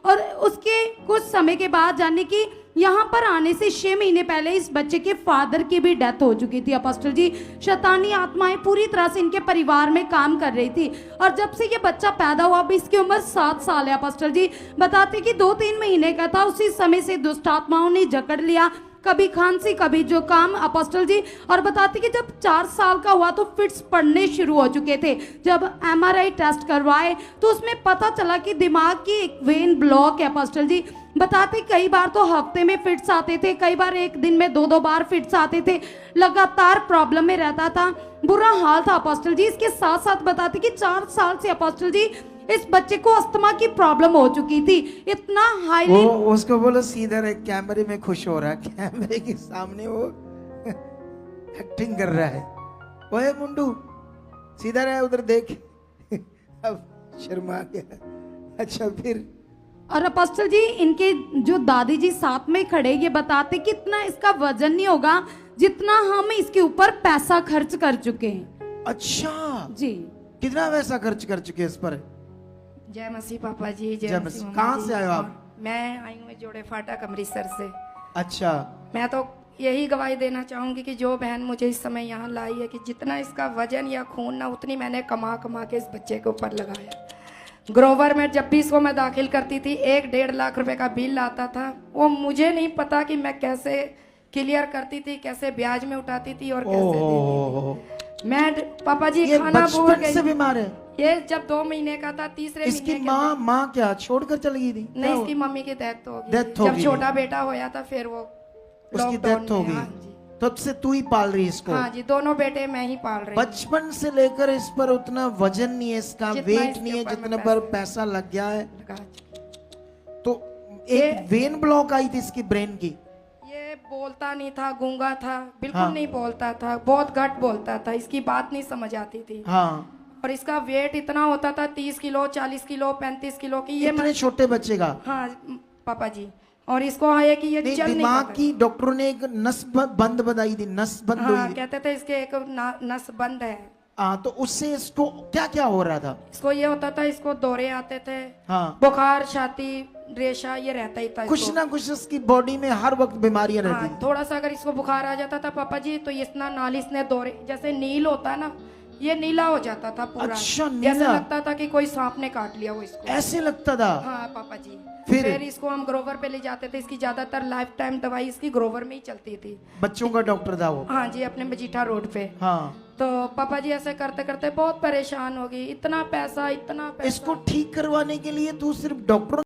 और उसके कुछ समय के बाद जाने की यहाँ पर आने से 6 महीने पहले इस बच्चे के फादर की भी डेथ हो चुकी थी अपोस्टल जी। शैतानी आत्माएं पूरी तरह से इनके परिवार में काम कर रही थी और जब से ये बच्चा पैदा हुआ, अब इसकी उम्र 7 साल है अपोस्टल जी। बताते कि 2-3 महीने का था, उसी समय से दुष्ट आत्माओं ने जकड़ लिया, कभी खांसी कभी जुकाम अपोस्टल जी। और बताते कि जब 4 साल का हुआ तो फिट्स पड़ने शुरू हो चुके थे। जब MRI टेस्ट करवाए तो उसमें पता चला कि दिमाग की एक वेन ब्लॉक है अपोस्टल जी। बताते कई बार तो हफ्ते में फिट्स आते थे, कई बार एक दिन में 2-2 बार फिट्स आते थे, लगातार प्रॉब्लम में रहता था, बुरा हाल था अपोस्टल जी। इसके साथ साथ बताते कि 4 साल से अपोस्टल जी इस बच्चे को अस्थमा की प्रॉब्लम हो चुकी थी। इतना हाईली वो उसको बोलो सीधा रहे, कैमरे में खुश हो रहा है, कैमरे के सामने वो एक्टिंग कर रहा है। ओए मुंडू सीधा रहे, उधर देख। अब शर्मा गया। अच्छा फिर और अपोस्टल जी इनके जो दादी जी साथ में खड़े ये बताते कि इतना इसका वजन नहीं होगा जितना हम इसके ऊपर पैसा खर्च कर चुके हैं। अच्छा जी कितना पैसा खर्च कर चुके हैं इस पर? जय मसीह पापा जी, जय मसीह। कहाँ से आए हो आप? मैं आई हूँ जोड़े फाटक अमृतसर से। अच्छा मैं तो यही गवाही देना चाहूंगी कि जो बहन मुझे इस समय यहाँ लाई है कि जितना इसका वजन या खून ना उतनी मैंने कमा कमा के इस बच्चे के ऊपर लगाया। ग्रोवर में जब भी इसको मैं दाखिल करती थी 1-1.5 लाख रुपए का बिल आता था। वो मुझे नहीं पता कि मैं कैसे क्लियर करती थी, कैसे ब्याज में उठाती थी और कैसे देती थी। मैं पापा जी ये खाना भूल बचपन गई। से बीमार है? ये जब 2 महीने का था, तीसरे इसकी महीने माँ क्या छोड़कर चली गई थी? नहीं, इसकी मम्मी की डेथ हो गई। डेथ हो जब गई। छोटा बेटा होया था फिर वो उसकी लॉकडाउन डेथ हो में। गई। हाँ जी, तब से तू ही पाल रही है इसको? हाँ जी, दोनों बेटे मैं ही पाल रही हूँ। बचपन से लेकर इस पर उतना वजन नहीं है, इसका जितना वेट इसके नहीं है ऊपर जितने मैं पर पैसा लग गया है। लगा। तो एक वेन ब्लॉक आई थी इसकी ब्रेन की। ये बोलता नहीं था, गूंगा था, बिल्कुल हाँ। नहीं बोलता था, बहुत घट बोलता था, इसकी बात नहीं समझ आती थी। हाँ और इसका वेट इतना होता था 30 किलो, 40 किलो, 35 किलो की। ये इतने छोटे बच्चे का? हाँ पापा जी। और इसको है कि ये चल नहीं दिमाग पाता। की डॉक्टरों ने एक नस बंद बताई थी, नस बंद हाँ, हुई। कहते थे इसके एक नस बंद है। हाँ तो उससे इसको क्या क्या हो रहा था? इसको ये होता था, इसको दौरे आते थे, हाँ बुखार, छाती, रेशा, ये रहता ही था कुछ इसको। ना कुछ इसकी बॉडी में हर वक्त बीमारियां रहती हाँ, थोड़ा सा अगर इसको बुखार आ जाता था पापा जी तो इतना नाली इसने दौरे, जैसे नील होता है ना, ये नीला हो जाता था पूरा। अच्छा, जैसे नीला? लगता था कि कोई सांप ने काट लिया वो इसको। ऐसे लगता था? हाँ पापा जी। फिर इसको हम ग्रोवर पे ले जाते थे। इसकी ज्यादातर लाइफ टाइम दवाई इसकी ग्रोवर में ही चलती थी। बच्चों का डॉक्टर था वो? हाँ जी, अपने मजीठा रोड पे। हाँ तो पापा जी ऐसे करते करते बहुत परेशान हो गई। इतना पैसा इसको ठीक करवाने के लिए तू सिर्फ डॉक्टर